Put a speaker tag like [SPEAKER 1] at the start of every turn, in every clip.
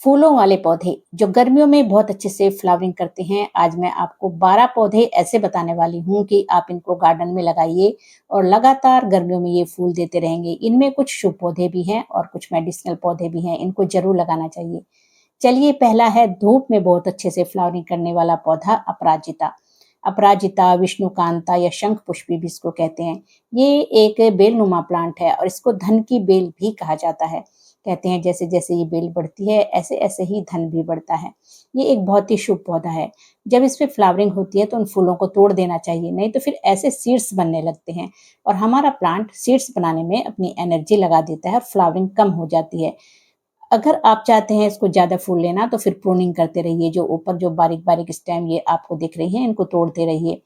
[SPEAKER 1] फूलों वाले पौधे जो गर्मियों में बहुत अच्छे से फ्लावरिंग करते हैं। आज मैं आपको 12 पौधे ऐसे बताने वाली हूँ कि आप इनको गार्डन में लगाइए और लगातार गर्मियों में ये फूल देते रहेंगे। इनमें कुछ शुभ पौधे भी हैं और कुछ मेडिसिनल पौधे भी हैं, इनको जरूर लगाना चाहिए। चलिए, पहला है धूप में बहुत अच्छे से फ्लावरिंग करने वाला पौधा अपराजिता। अपराजिता, विष्णुकांता या शंख पुष्पी भी इसको कहते हैं। ये एक बेलनुमा प्लांट है और इसको धन की बेल भी कहा जाता है। कहते हैं जैसे जैसे ये बेल बढ़ती है ऐसे ऐसे ही धन भी बढ़ता है। ये एक बहुत ही शुभ पौधा है। जब इस पे फ्लावरिंग होती है तो उन फूलों को तोड़ देना चाहिए, नहीं तो फिर ऐसे सीड्स बनने लगते हैं और हमारा प्लांट सीड्स बनाने में अपनी एनर्जी लगा देता है और फ्लावरिंग कम हो जाती है। अगर आप चाहते हैं इसको ज़्यादा फूल लेना तो फिर प्रूनिंग करते रहिए। जो ऊपर जो बारीक-बारीक स्टेम ये आपको दिख रही हैं, इनको तोड़ते रहिए।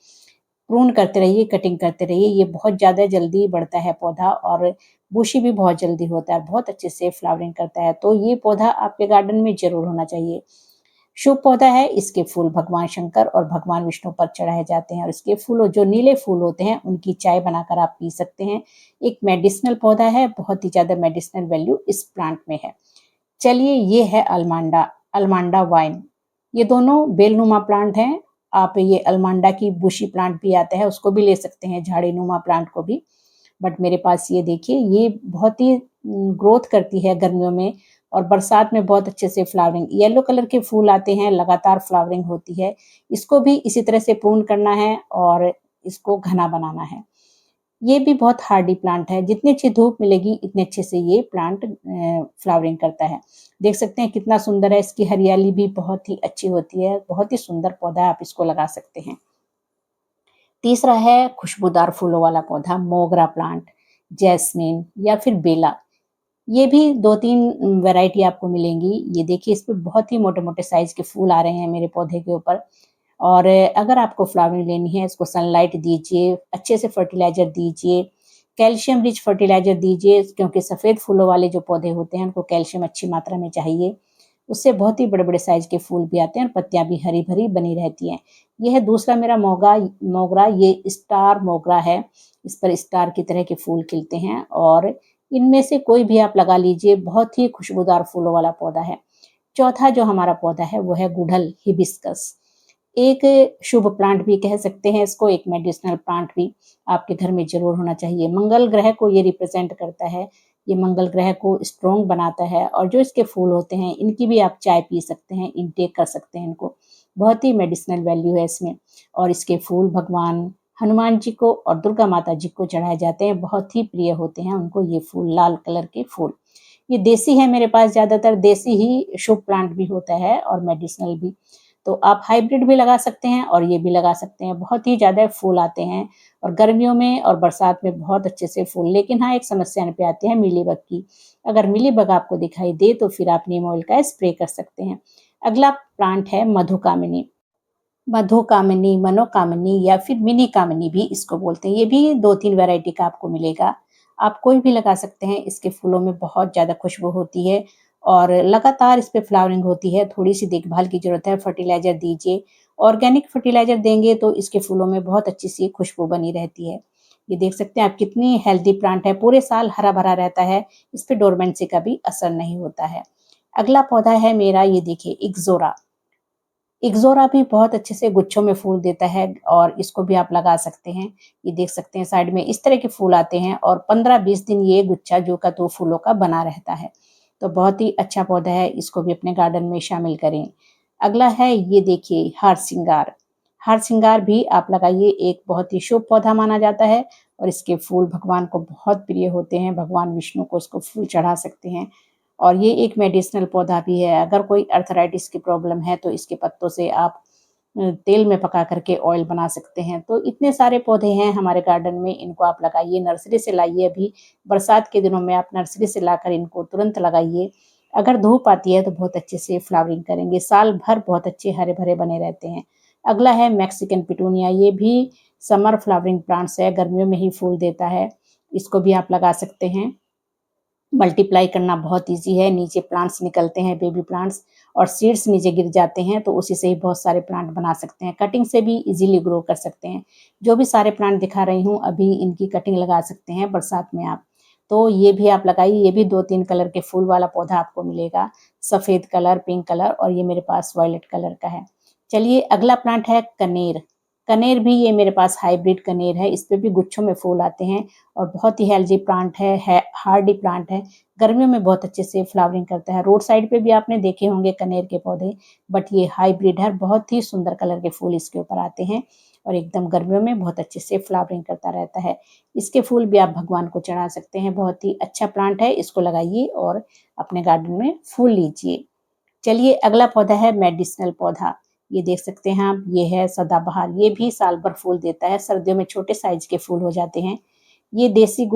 [SPEAKER 1] प्रून करते रहिए, कटिंग करते रहिए। ये बहुत ज़्यादा जल्दी बढ़ता है पौधा और बुशी भी बहुत जल्दी होता है, बहुत अच्छे से फ्लावरिंग करता है। तो ये पौधा आपके गार्डन में ज़रूर होना चाहिए। शुभ पौधा है, इसके फूल भगवान शंकर और भगवान विष्णु पर चढ़ाए जाते हैं और इसके फूलों जो नीले फूल होते हैं, उनकी चाय बनाकर आप पी सकते हैं। एक मेडिसिनल पौधा है, बहुत ही ज़्यादा मेडिसिनल वैल्यू इस प्लांट में है। चलिए, ये है अलमांडा, अलमांडा वाइन। ये दोनों बेलनुमा प्लांट हैं। आप ये अलमांडा की बुशी प्लांट भी आता है, उसको भी ले सकते हैं, झाड़ीनुमा प्लांट को भी। बट मेरे पास ये देखिए, ये बहुत ही ग्रोथ करती है गर्मियों में और बरसात में बहुत अच्छे से फ्लावरिंग, येलो कलर के फूल आते हैं, लगातार फ्लावरिंग होती है। इसको भी इसी तरह से प्रून करना है और इसको घना बनाना है। ये भी बहुत हार्डी प्लांट है, जितनी अच्छी धूप मिलेगी इतने अच्छे से ये प्लांट फ्लावरिंग करता है। देख सकते हैं कितना सुंदर है, इसकी हरियाली भी बहुत ही अच्छी होती है, बहुत ही सुंदर पौधा है, आप इसको लगा सकते हैं। तीसरा है खुशबूदार फूलों वाला पौधा मोगरा प्लांट, जैस्मिन या फिर बेला। ये भी 2-3 वैरायटी आपको मिलेंगी। ये देखिए, इस पे बहुत ही मोटे-मोटे साइज़ के फूल आ रहे हैं मेरे पौधे के ऊपर। और अगर आपको फ्लावरिंग लेनी है, इसको सनलाइट दीजिए, अच्छे से फर्टिलाइज़र दीजिए, कैल्शियम रिच फर्टिलाइज़र दीजिए, क्योंकि सफ़ेद फूलों वाले जो पौधे होते हैं, उनको कैल्शियम अच्छी मात्रा में चाहिए। उससे बहुत ही बड़े-बड़े साइज़ के फूल भी आते हैं और पत्तियाँ भी हरी-भरी बनी रहती हैं। ये है दूसरा मेरा मोगरा, ये स्टार मोगरा है। इस पर स्टार की तरह के फूल खिलते हैं और इनमें से कोई भी आप लगा लीजिए, बहुत ही खुशबूदार फूलों वाला पौधा है। चौथा जो हमारा पौधा है वो है गुड़हल हिबिस्कस। एक शुभ प्लांट भी कह सकते हैं इसको, एक मेडिसिनल प्लांट भी आपके घर में ज़रूर होना चाहिए। मंगल ग्रह को ये रिप्रेज़ेंट करता है, ये मंगल ग्रह को स्ट्रॉन्ग बनाता है और जो इसके फूल होते हैं, इनकी भी आप चाय पी सकते हैं, इनटेक कर सकते हैं इनको। बहुत ही मेडिसिनल वैल्यू है इसमें और इसके फूल भगवान हनुमान जी को और दुर्गा माता जी को चढ़ाए जाते हैं, बहुत ही प्रिय होते हैं उनको ये फूल, लाल कलर के फूल। ये देसी है मेरे पास, ज़्यादातर देसी ही शुभ प्लांट भी होता है और मेडिसिनल भी। तो आप हाइब्रिड भी लगा सकते हैं और ये भी लगा सकते हैं। बहुत ही ज़्यादा फूल आते हैं और गर्मियों में और बरसात में बहुत अच्छे से फूल। लेकिन हाँ, एक समस्या पे आते हैं मीलीबग की। अगर मीलीबग आपको दिखाई दे तो फिर आप नीम ऑयल का स्प्रे कर सकते हैं। अगला प्लांट है मधुकामिनी। मधुकामिनी, मनोकामिनी या फिर मिनी कामिनी भी इसको बोलते हैं। ये भी 2-3 वैरायटी का आपको मिलेगा। आप कोई भी लगा सकते हैं, इसके फूलों में बहुत ज़्यादा खुशबू होती है और लगातार इस पे फ्लावरिंग होती है। थोड़ी-सी देखभाल की ज़रूरत है, फर्टिलाइज़र दीजिए। ऑर्गेनिक फर्टिलाइज़र देंगे तो इसके फूलों में बहुत अच्छी-सी खुशबू बनी रहती है। ये देख सकते हैं आप कितनी हेल्दी प्लांट है, पूरे साल हरा-भरा रहता है, इस पे डोरमेंसी का भी असर नहीं होता है। अगला पौधा है मेरा, ये देखिए इक्ज़ोरा। इक्ज़ोरा भी बहुत अच्छे से गुच्छों में फूल देता है और इसको भी आप लगा सकते हैं। ये देख सकते हैं साइड में इस तरह के फूल आते हैं और 15-20 दिन ये गुच्छा जो का तो फूलों का बना रहता है। तो बहुत ही अच्छा पौधा है, इसको भी अपने गार्डन में शामिल करें। अगला है ये देखिए हारसिंगार। हारसिंगार भी आप लगाइए, एक बहुत ही शुभ पौधा माना जाता है और इसके फूल भगवान को बहुत प्रिय होते हैं। भगवान विष्णु को इसको फूल चढ़ा सकते हैं और ये एक मेडिसिनल पौधा भी है। अगर कोई अर्थराइटिस की प्रॉब्लम है तो इसके पत्तों से आप तेल में पका करके ऑयल बना सकते हैं। तो इतने सारे पौधे हैं हमारे गार्डन में, इनको आप लगाइए, नर्सरी से लाइए। अभी बरसात के दिनों में आप नर्सरी से लाकर इनको तुरंत लगाइए। अगर धूप आती है तो बहुत अच्छे से फ्लावरिंग करेंगे, साल भर बहुत अच्छे हरे-भरे बने रहते हैं। अगला है मैक्सिकन पिटूनिया, ये भी समर फ्लावरिंग प्लांट्स है, गर्मियों में ही फूल देता है। इसको भी आप लगा सकते हैं। मल्टीप्लाई करना बहुत ईज़ी है, नीचे प्लांट्स निकलते हैं, बेबी प्लांट्स और सीड्स नीचे गिर जाते हैं, तो उसी से ही बहुत सारे प्लांट बना सकते हैं। कटिंग से भी ईज़िली ग्रो कर सकते हैं। जो भी सारे प्लांट दिखा रही हूँ, अभी इनकी कटिंग लगा सकते हैं बरसात में आप। तो ये भी आप लगाइए। ये भी 2-3 कलर के फूल वाला पौधा आपको मिलेगा, सफ़ेद कलर, पिंक कलर और ये मेरे पास वायलेट कलर का है। चलिए अगला प्लांट है कनेर। कनेर भी ये मेरे पास हाइब्रिड कनेर है, इस पे भी गुच्छों में फूल आते हैं और बहुत ही हेल्दी प्लांट है हार्डी प्लांट है। गर्मियों में बहुत अच्छे से फ्लावरिंग करता है। रोड साइड पे भी आपने देखे होंगे कनेर के पौधे, बट ये हाइब्रिड है, बहुत ही सुंदर कलर के फूल इसके ऊपर आते हैं और एकदम गर्मियों में बहुत अच्छे से फ्लावरिंग करता रहता है। इसके फूल भी आप भगवान को चढ़ा सकते हैं, बहुत ही अच्छा प्लांट है, इसको लगाइए और अपने गार्डन में फूल लीजिए। चलिए अगला पौधा है मेडिसिनल पौधा। ये देख सकते हैं आप, ये है सदाबहार। ये भी साल भर फूल देता है, सर्दियों में छोटे साइज के फूल हो जाते हैं। ये देसी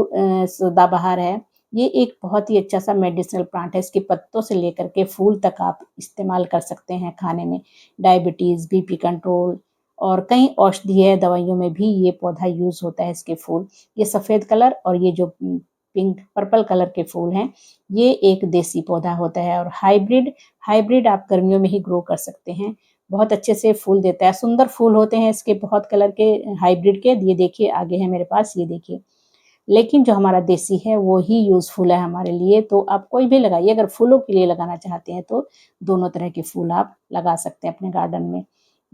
[SPEAKER 1] सदाबहार है। ये एक बहुत ही अच्छा सा मेडिसिनल प्लांट है। इसके पत्तों से लेकर के फूल तक आप इस्तेमाल कर सकते हैं खाने में। डायबिटीज़, बीपी कंट्रोल और कई औषधीय दवाइयों में भी ये पौधा यूज़ होता है, इसके फूल। ये सफ़ेद कलर और ये जो पिंक पर्पल कलर के फूल हैं, ये एक देसी पौधा होता है और हाइब्रिड आप गर्मियों में ही ग्रो कर सकते हैं। बहुत अच्छे से फूल देता है, सुंदर फूल होते हैं इसके बहुत कलर के हाइब्रिड के। ये देखिए आगे है मेरे पास, ये देखिए। लेकिन जो हमारा देसी है वो ही यूज़फुल है हमारे लिए, तो आप कोई भी लगाइए। अगर फूलों के लिए लगाना चाहते हैं तो दोनों तरह के फूल आप लगा सकते हैं अपने गार्डन में।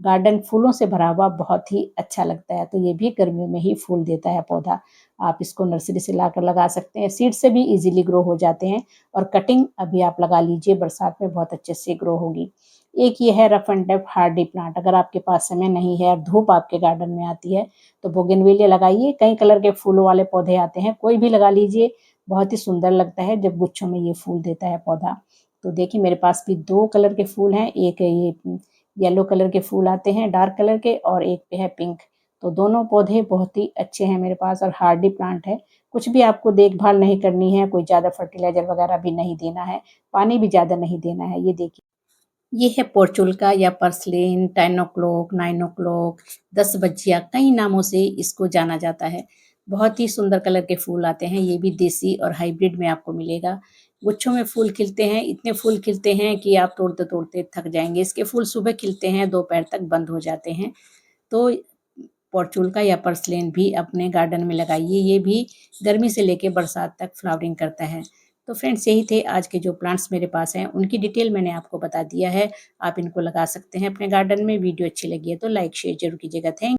[SPEAKER 1] गार्डन फूलों से भरा हुआ बहुत ही अच्छा लगता है, तो ये भी गर्मियों में ही फूल देता है पौधा। आप इसको नर्सरी से लाकर लगा सकते हैं, सीड से भी इजीली ग्रो हो जाते हैं और कटिंग अभी आप लगा लीजिए, बरसात में बहुत अच्छे से ग्रो होगी। एक ये है rough and tough Hardy plant. अगर आपके पास समय नहीं है और धूप आपके गार्डन में आती है तो बोगनवेलिया लगाइए। कई कलर के फूलों वाले पौधे आते हैं, कोई भी लगा लीजिए, बहुत ही सुंदर लगता है जब गुच्छों में ये फूल देता है पौधा। तो देखिए मेरे पास भी 2 कलर के फूल हैं, एक ये येलो कलर के फूल आते हैं डार्क कलर के और एक पे है पिंक। तो दोनों पौधे बहुत ही अच्छे हैं मेरे पास और हार्डी प्लांट है। कुछ भी आपको देखभाल नहीं करनी है, कोई ज़्यादा फर्टिलाइज़र वगैरह भी नहीं देना है, पानी भी ज़्यादा नहीं देना है। ये देखिए, ये है पोर्चुल्का या पर्सलेन, 10 ओ क्लॉक, 9 ओ क्लॉक, 10 बजिया, कई नामों से इसको जाना जाता है। बहुत ही सुंदर कलर के फूल आते हैं, ये भी देसी और हाइब्रिड में आपको मिलेगा। गुच्छों में फूल खिलते हैं, इतने फूल खिलते हैं कि आप तोड़ते-तोड़ते थक जाएँगे। इसके फूल सुबह खिलते हैं, दोपहर तक बंद हो जाते हैं। तो पोर्चुल्का या पर्सलेन भी अपने गार्डन में लगाइए, ये भी गर्मी से लेके बरसात तक फ्लावरिंग करता है। तो फ्रेंड्स यही थे आज के जो प्लांट्स मेरे पास हैं, उनकी डिटेल मैंने आपको बता दिया है। आप इनको लगा सकते हैं अपने गार्डन में। वीडियो अच्छी लगी है तो लाइक शेयर ज़रूर कीजिएगा। थैंक